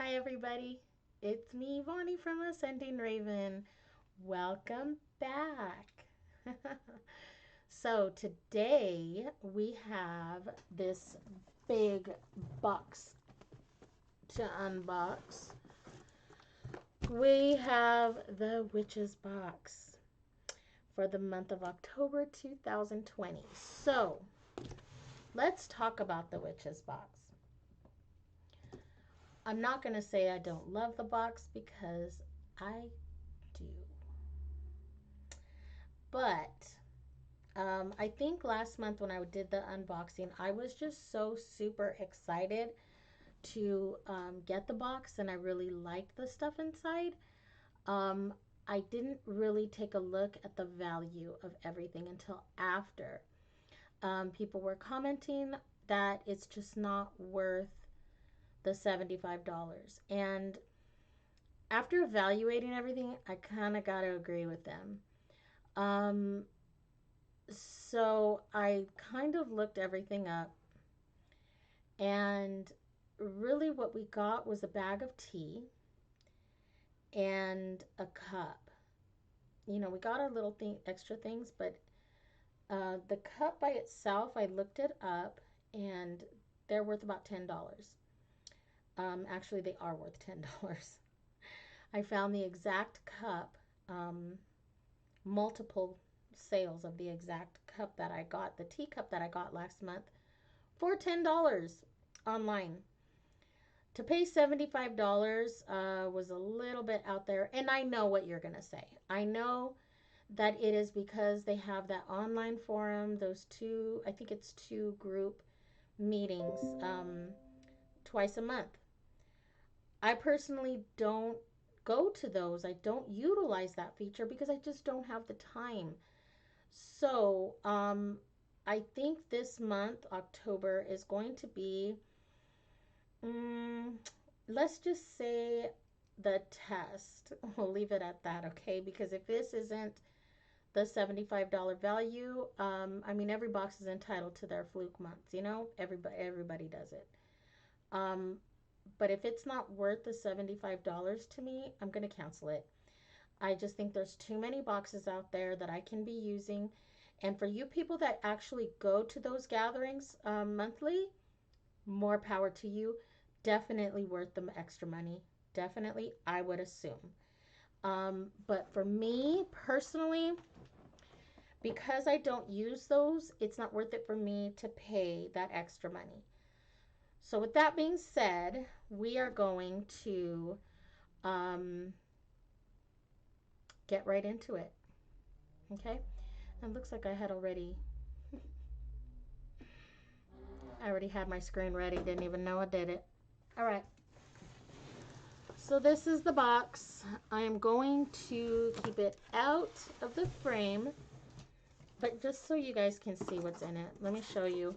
Hi, everybody. It's me, Vonnie from Ascending Raven. Welcome back. So, today we have this big box to unbox. We have the Witch's box for the month of October 2020. So, let's talk about the Witch's box. I'm not going to say I don't love the box because I do. But I think last month when I did the unboxing, I was just so super excited to get the box, and I really liked the stuff inside. I didn't really take a look at the value of everything until after. People were commenting that it's just not worth the $75. And after evaluating everything, I kind of got to agree with them. So I kind of looked everything up, and really what we got was a bag of tea and a cup. We got our little extra things, but the cup by itself, I looked it up, and they're worth about $10. Actually, they are worth $10. I found the exact cup, multiple sales of the exact cup that I got, the teacup that I got last month, for $10 online. To pay $75 was a little bit out there, and I know what you're going to say. I know that it is because they have that online forum, those two, I think it's two group meetings twice a month. I personally don't go to those. I don't utilize that feature because I just don't have the time. So, I think this month, October, is going to be, let's just say, the test. We'll leave it at that, okay? Because if this isn't the $75 value, I mean, every box is entitled to their fluke months, Everybody does it. But if it's not worth the $75 to me, I'm going to cancel it. I just think there's too many boxes out there that I can be using. And for you people that actually go to those gatherings monthly, more power to you. Definitely worth the extra money. Definitely, I would assume. But for me personally, because I don't use those, it's not worth it for me to pay that extra money. So with that being said, we are going to get right into it. Okay? It looks like I already had my screen ready. Didn't even know I did it. All right. So this is the box. I am going to keep it out of the frame, but just so you guys can see what's in it, let me show you.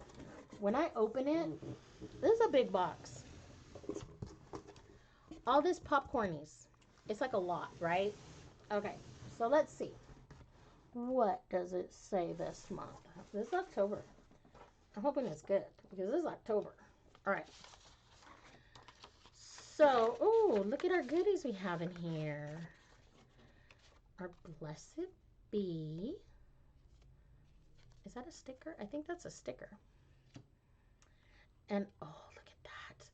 When I open it, this is a big box. All this popcornies. It's like a lot, right? Okay, so let's see. What does it say this month? This is October. I'm hoping it's good because this is October. All right. So, oh, look at our goodies we have in here. Our Blessed Bee. Is that a sticker? I think that's a sticker. And, oh, look at that.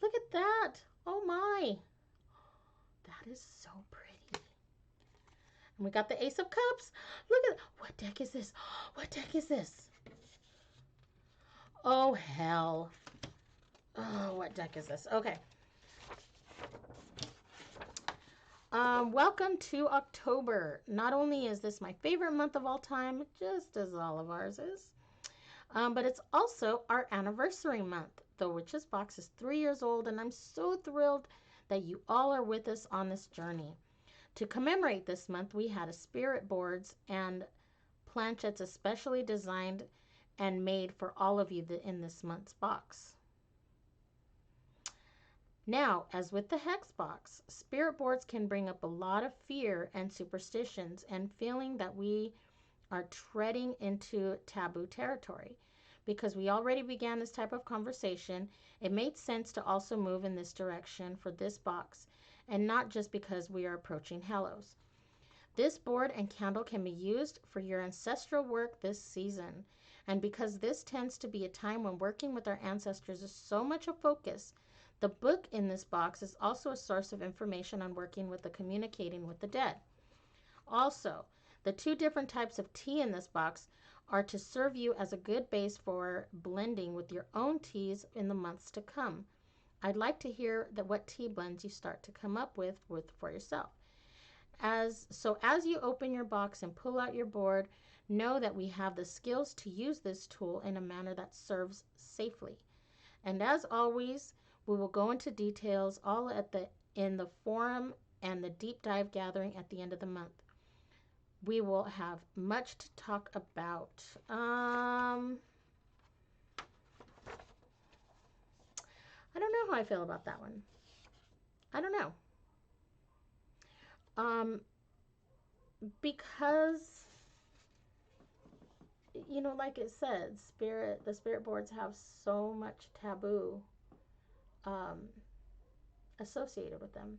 Look at that. Oh, my. That is so pretty. And we got the Ace of Cups. Look at, what deck is this? What deck is this? Oh, hell. Oh, what deck is this? Okay. Welcome to October. Not only is this my favorite month of all time, just as all of ours is, but it's also our anniversary month. The Witch's Box is 3 years old, and I'm so thrilled that you all are with us on this journey. To commemorate this month, we had a spirit boards and planchettes especially designed and made for all of you in this month's box. Now, as with the Hex box, spirit boards can bring up a lot of fear and superstitions and feeling that we are treading into taboo territory, because we already began this type of conversation It made sense to also move in this direction for this box, and not just because we are approaching Hallows. This board and candle can be used for your ancestral work this season. And because this tends to be a time when working with our ancestors is so much a focus, the book in this box is also a source of information on working with the communicating with the dead. Also, the two different types of tea in this box are to serve you as a good base for blending with your own teas in the months to come. I'd like to hear what tea blends you start to come up with for yourself. As you open your box and pull out your board, know that we have the skills to use this tool in a manner that serves safely. And as always, we will go into details all in the forum and the deep dive gathering at the end of the month. We will have much to talk about. I don't know how I feel about that one. I don't know. Because like it said, the spirit boards have so much taboo um, associated with them.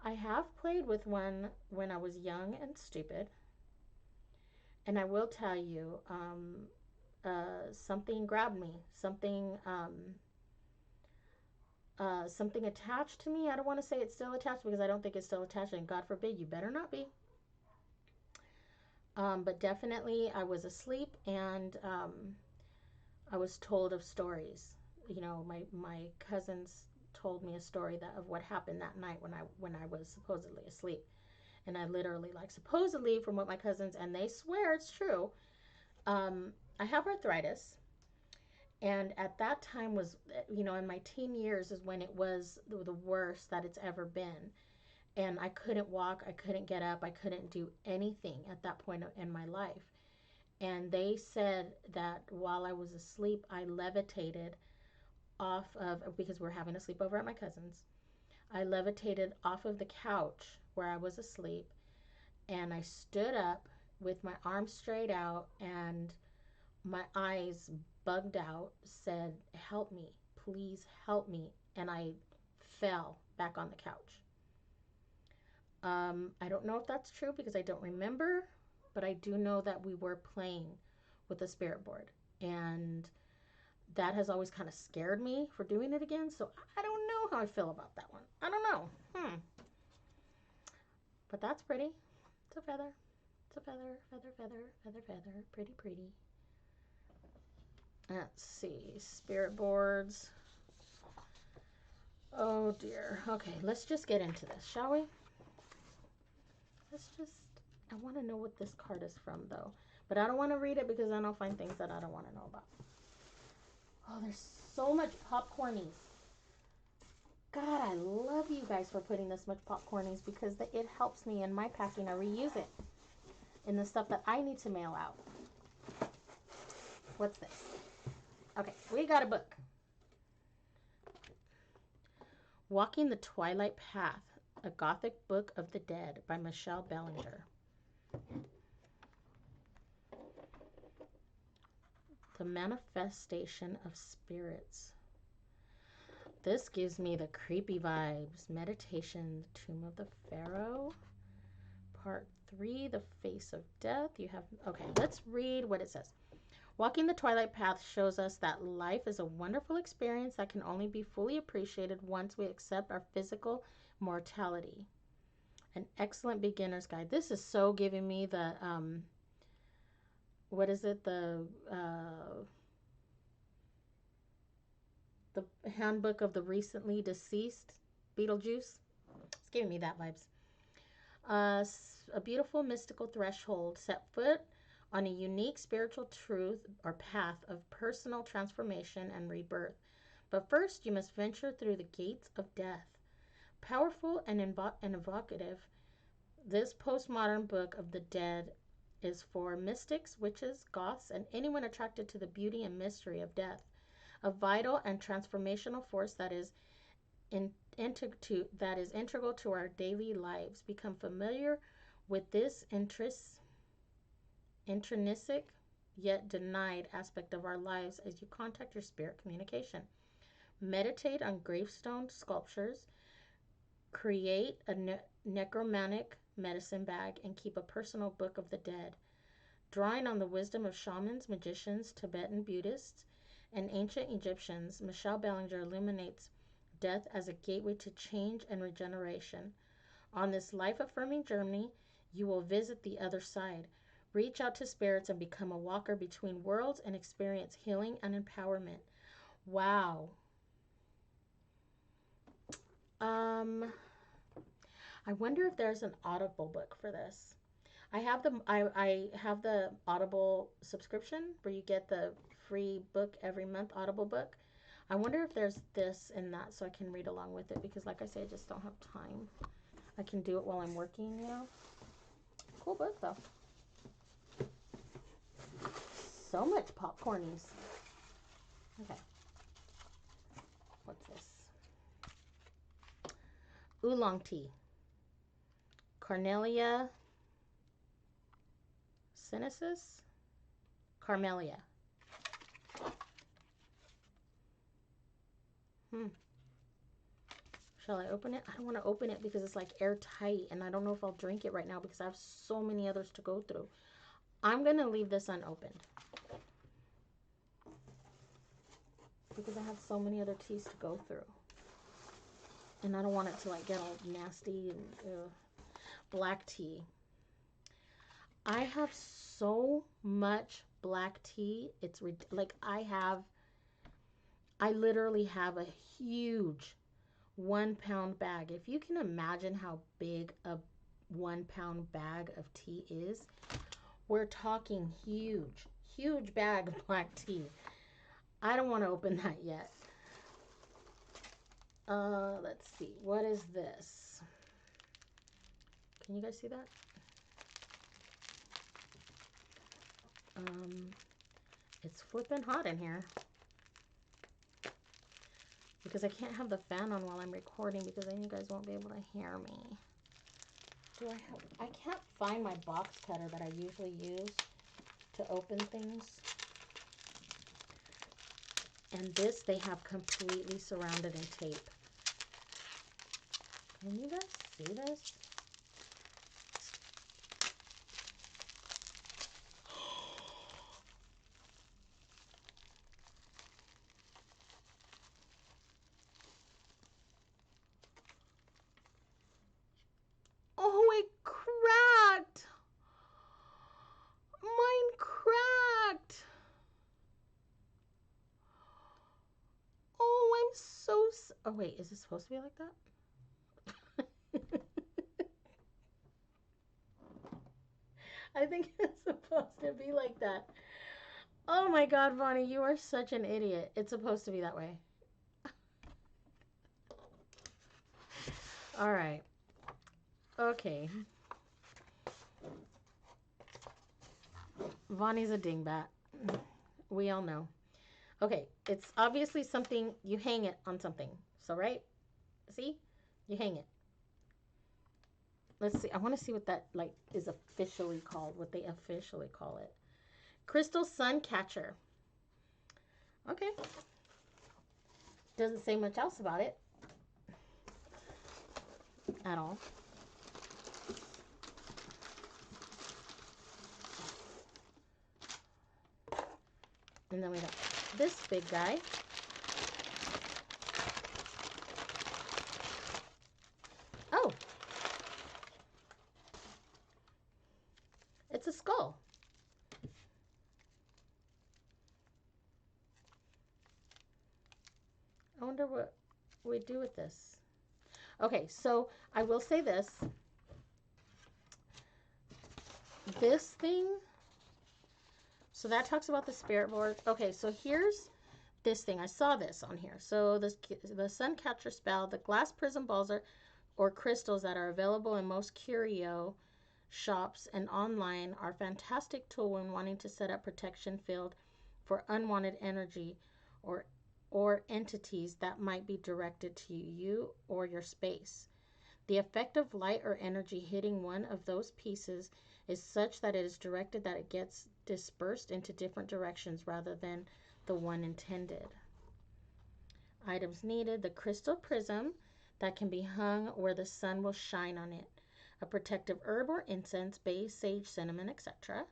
I have played with one when I was young and stupid, and I will tell you, something grabbed me, something attached to me. I don't want to say it's still attached because I don't think it's still attached, and God forbid, you better not be. But definitely, I was asleep, and I was told of stories. My cousins told me a story of what happened that night when I was supposedly asleep, and I literally, like, supposedly, from what my cousins, and they swear it's true. I have arthritis, and at that time was, in my teen years is when it was the worst that it's ever been, and I couldn't walk, I couldn't get up, I couldn't do anything at that point in my life. And they said that while I was asleep, I levitated off of, because we're having a sleepover at my cousin's, I levitated off of the couch where I was asleep, and I stood up with my arms straight out and my eyes bugged out, said, "Help me, please help me," and I fell back on the couch. I don't know if that's true because I don't remember, but I do know that we were playing with the spirit board, and that has always kind of scared me for doing it again. So I don't know how I feel about that one. I don't know. But that's pretty. It's a feather. It's a feather, feather, feather, feather, feather. Pretty, pretty. Let's see. Spirit boards. Oh dear. Okay, let's just get into this, shall we? I want to know what this card is from, though. But I don't want to read it because then I'll find things that I don't want to know about. Oh, there's so much popcornies. God, I love you guys for putting this much popcornies because it helps me in my packing. I reuse it in the stuff that I need to mail out. What's this? Okay, we got a book. Walking the Twilight Path, a Gothic Book of the Dead by Michelle Bellinger. The Manifestation of Spirits. This gives me the creepy vibes. Meditation, the Tomb of the Pharaoh. Part 3, the Face of Death. Okay, let's read what it says. Walking the Twilight Path shows us that life is a wonderful experience that can only be fully appreciated once we accept our physical mortality. An excellent beginner's guide. This is so giving me the, what is it? The handbook of the recently deceased, Beetlejuice. It's giving me that vibes. A beautiful mystical threshold. Set foot on a unique spiritual truth or path of personal transformation and rebirth. But first, you must venture through the gates of death. Powerful and evocative, this postmodern book of the dead is for mystics, witches, goths, and anyone attracted to the beauty and mystery of death. A vital and transformational force that is integral to our daily lives. Become familiar with this intrinsic yet denied aspect of our lives as you contact your spirit communication. meditate on gravestone sculptures, create a necromantic medicine bag, and keep a personal book of the dead. Drawing on the wisdom of shamans, magicians, Tibetan Buddhists, and ancient Egyptians, Michelle Bellinger illuminates death as a gateway to change and regeneration. On this life affirming journey, you will visit the other side, reach out to spirits, and become a walker between worlds and experience healing and empowerment. Wow. I wonder if there's an Audible book for this. I have the Audible subscription where you get the free book every month, Audible book. I wonder if there's this in that so I can read along with it because like I say, I just don't have time. I can do it while I'm working, you know. Cool book though. So much popcornies. Okay. What's this? Oolong tea. Carnelia sinensis? Carmelia. Shall I open it? I don't want to open it because it's like airtight and I don't know if I'll drink it right now because I have so many others to go through. I'm going to leave this unopened because I have so many other teas to go through. And I don't want it to like get all nasty and black tea. I have so much black tea. It's like I literally have a huge 1 pound bag. If you can imagine how big a 1 pound bag of tea is, we're talking huge bag of black tea. I don't want to open that yet. Let's see. What is this? Can you guys see that? It's flipping hot in here. Because I can't have the fan on while I'm recording because then you guys won't be able to hear me. I can't find my box cutter that I usually use to open things. And this they have completely surrounded in tape. Can you guys see this? Oh, it cracked! Mine cracked! Oh, I'm so... Oh, wait, is it supposed to be like that? I think it's supposed to be like that. Oh my God, Bonnie, you are such an idiot. It's supposed to be that way. All right. Okay. Bonnie's a dingbat. We all know. Okay, it's obviously something, you hang it on something. So, right? See? You hang it. Let's see. I want to see what that, like, is officially called. What they officially call it. Crystal sun catcher. Okay. Doesn't say much else about it. At all. And then we got this big guy. Oh. It's a skull. I wonder what we do with this. Okay, so I will say this. This thing, so that talks about the spirit board. Okay, so here's this thing. I saw this on here. So the sun catcher spell, the glass prism balls or crystals that are available in most curio shops and online are a fantastic tool when wanting to set up protection field for unwanted energy or entities that might be directed to you or your space. The effect of light or energy hitting one of those pieces is such that it is directed that it gets dispersed into different directions rather than the one intended. Items needed: the crystal prism that can be hung where the sun will shine on it, a protective herb or incense, bay, sage, cinnamon, etc.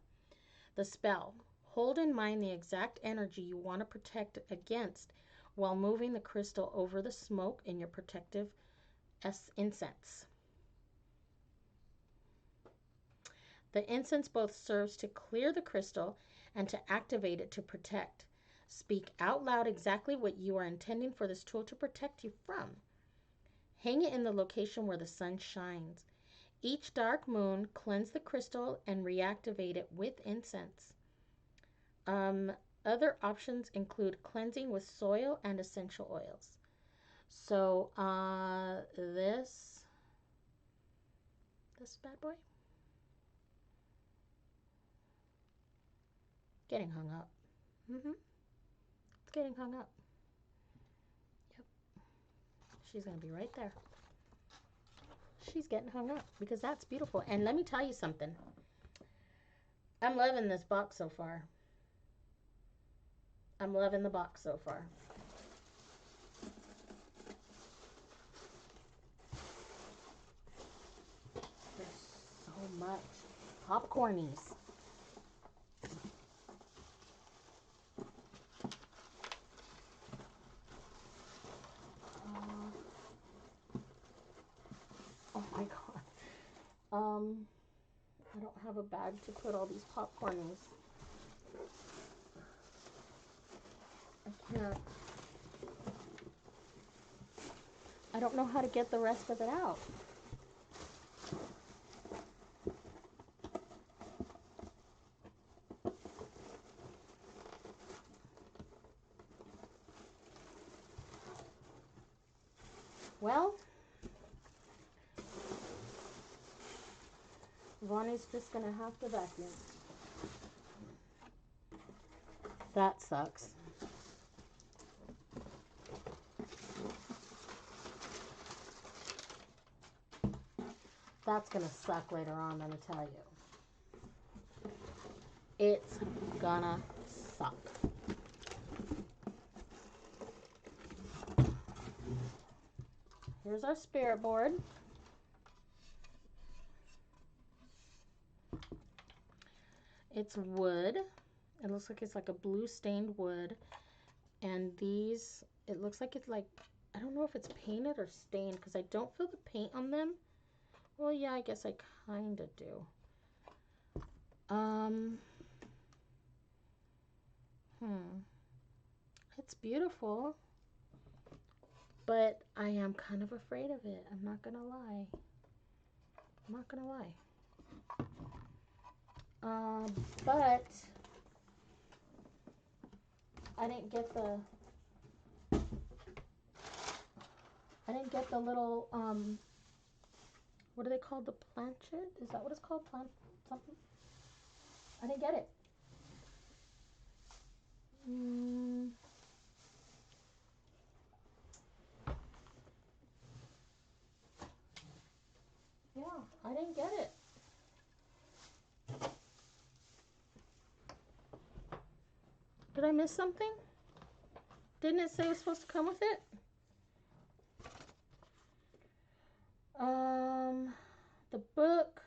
The spell: hold in mind the exact energy you want to protect against while moving the crystal over the smoke in your protective incense. The incense both serves to clear the crystal and to activate it to protect. Speak out loud exactly what you are intending for this tool to protect you from. Hang it in the location where the sun shines. Each dark moon, cleanse the crystal and reactivate it with incense. Other options include cleansing with soil and essential oils. So this bad boy, getting hung up. It's getting hung up. Yep. She's going to be right there. She's getting hung up because that's beautiful. And let me tell you something. I'm loving this box so far. I'm loving the box so far. There's so much. Popcornies. Oh my god. I don't have a bag to put all these popcornies. I can't. I don't know how to get the rest of it out. Well, Vonnie's just going to have to vacuum. That sucks. That's going to suck later on, let me tell you. It's gonna suck. Here's our spirit board. It's wood. It looks like it's like a blue stained wood. And these, it looks like it's like, I don't know if it's painted or stained because I don't feel the paint on them. Well, yeah, I guess I kind of do. It's beautiful, but I am kind of afraid of it. I'm not gonna lie. I'm not gonna lie. But I didn't get the little what are they called? The planchet? Is that what it's called? Something? I didn't get it. Yeah, I didn't get it. Did I miss something? Didn't it say it was supposed to come with it? The book,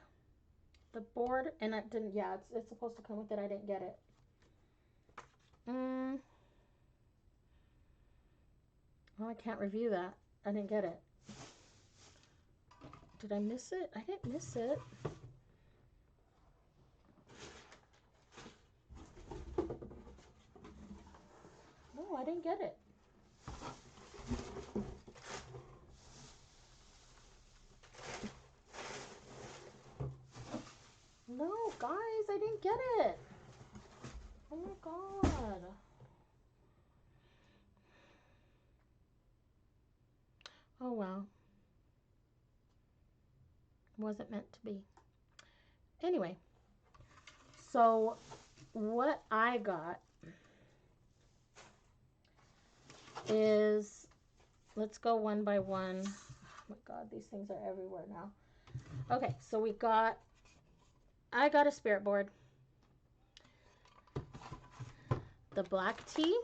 the board, and I didn't. Yeah, it's supposed to come with it. I didn't get it. Well, I can't review that. I didn't get it. Did I miss it? I didn't miss it. No, I didn't get it. No, guys, I didn't get it. Oh my god. Oh well. Wasn't meant to be. Anyway, so what I got is, let's go one by one. Oh my god, these things are everywhere now. Okay, so I got a spirit board, the black tea.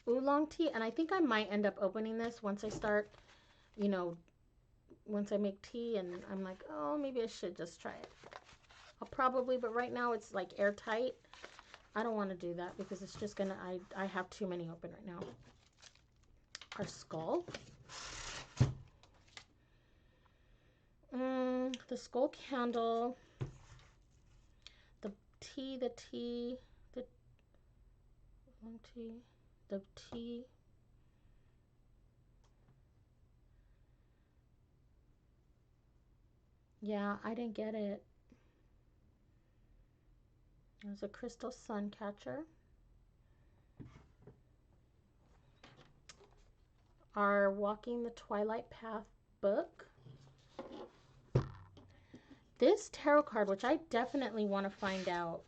oolong tea, and I think I might end up opening this once I start, you know, once I make tea, and I'm like, oh, maybe I should just try it. I'll probably, but right now it's like airtight. I don't want to do that because it's just gonna, I have too many open right now. Our skull. The skull candle. The tea, the tea, the long tea, the tea. Yeah, I didn't get it. There's a crystal sun catcher. Our Walking the Twilight Path book. This tarot card, which I definitely want to find out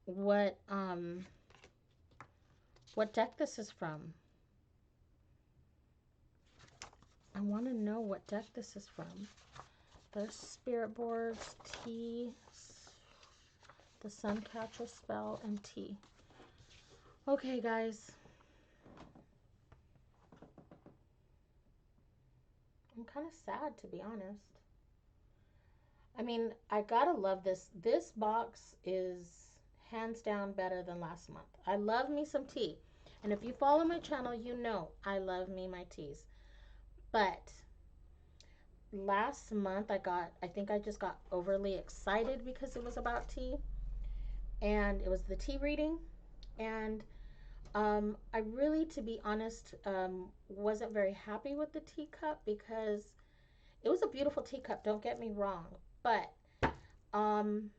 what deck this is from. I want to know what deck this is from. There's spirit boards, tea, the sun catcher spell, and tea. Okay, guys. I'm kind of sad, to be honest. I mean, I gotta love this. This box is hands down better than last month. I love me some tea. And if you follow my channel, you know I love me my teas. But last month I think I just got overly excited because it was about tea. And it was the tea reading. And I really, to be honest, wasn't very happy with the teacup because it was a beautiful teacup, don't get me wrong. But um,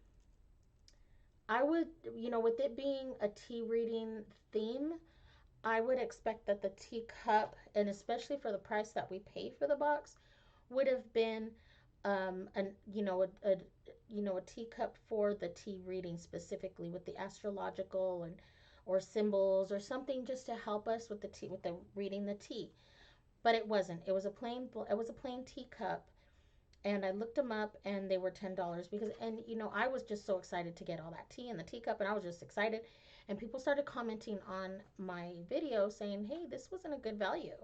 I would, with it being a tea reading theme, I would expect that the teacup, and especially for the price that we paid for the box, would have been an a teacup for the tea reading specifically with the astrological and or symbols or something just to help us with the tea with the reading the tea. But it wasn't. It was a plain teacup, and I looked them up and they were $10 because I was just so excited to get all that tea in the teacup and I was just excited, and people started commenting on my video saying, "Hey, this wasn't a good value."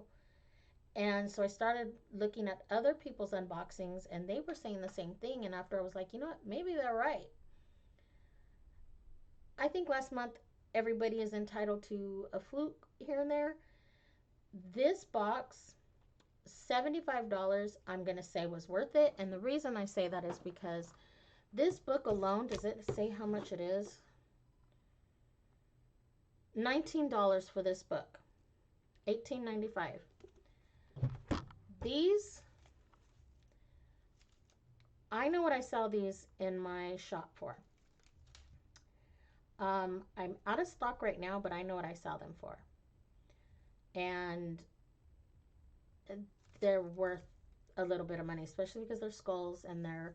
And so I started looking at other people's unboxings and they were saying the same thing, and after I was like, "You know what? Maybe they're right." I think last month everybody is entitled to a fluke here and there. This box, $75, I'm going to say was worth it. And the reason I say that is because this book alone, does it say how much it is? $19 for this book. $18.95. These, I know what I sell these in my shop for. I'm out of stock right now, but I know what I sell them for. And they're worth a little bit of money, especially because they're skulls and they're,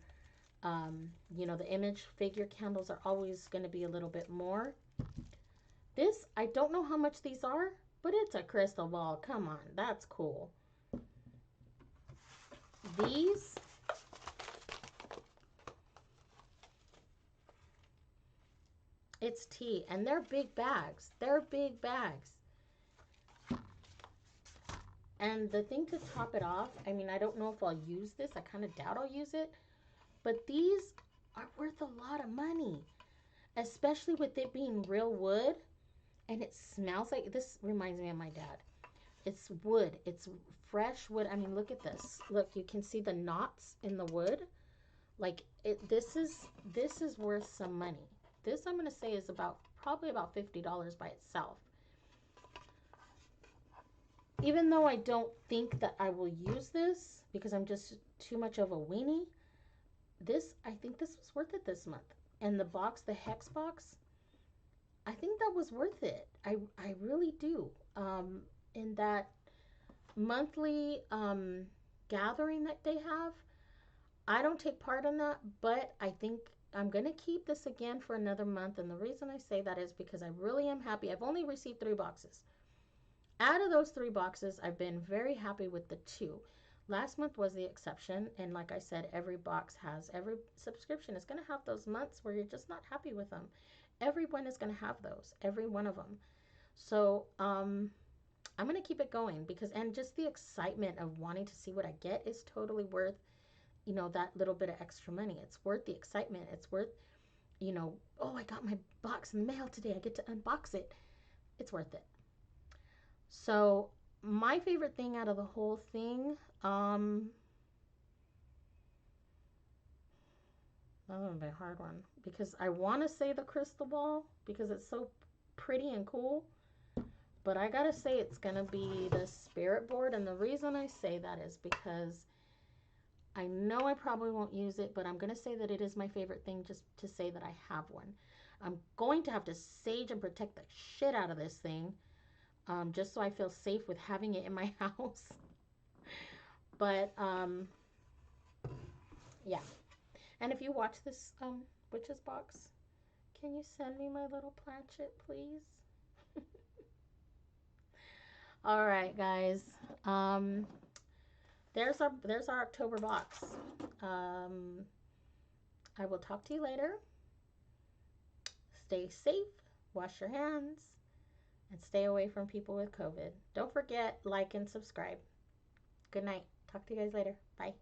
the image figure candles are always going to be a little bit more. This, I don't know how much these are, but it's a crystal ball. Come on, that's cool. These, it's tea, and they're big bags. They're big bags. And the thing to top it off, I mean, I don't know if I'll use this. I kind of doubt I'll use it. But these are worth a lot of money, especially with it being real wood. And it smells like, this reminds me of my dad. It's wood. It's fresh wood. I mean, look at this. Look, you can see the knots in the wood. Like, this is worth some money. This, I'm going to say, is probably about $50 by itself. Even though I don't think that I will use this because I'm just too much of a weenie, I think this was worth it this month. And the box, the hex box, I think that was worth it. I really do. In that monthly gathering that they have, I don't take part in that, but I think I'm going to keep this again for another month. And the reason I say that is because I really am happy. I've only received 3 boxes. Out of those 3 boxes, I've been very happy with the 2. Last month was the exception, and like I said, every subscription is going to have those months where you're just not happy with them. Everyone is going to have those, every one of them. So, I'm gonna keep it going because, and just the excitement of wanting to see what I get is totally worth, that little bit of extra money. It's worth the excitement. It's worth, oh, I got my box in the mail today. I get to unbox it. It's worth it. So, my favorite thing out of the whole thing, that would be a hard one because I want to say the crystal ball because it's so pretty and cool, but I gotta say it's gonna be the spirit board. And the reason I say that is because I know I probably won't use it, but I'm going to say that it is my favorite thing just to say that I have one. I'm going to have to sage and protect the shit out of this thing, just so I feel safe with having it in my house. But yeah. And if you watch this witch's box, can you send me my little planchet, please? All right, guys. Um, there's our October box. Um, I will talk to you later. Stay safe. Wash your hands and stay away from people with COVID. Don't forget, like and subscribe. Good night. Talk to you guys later. Bye.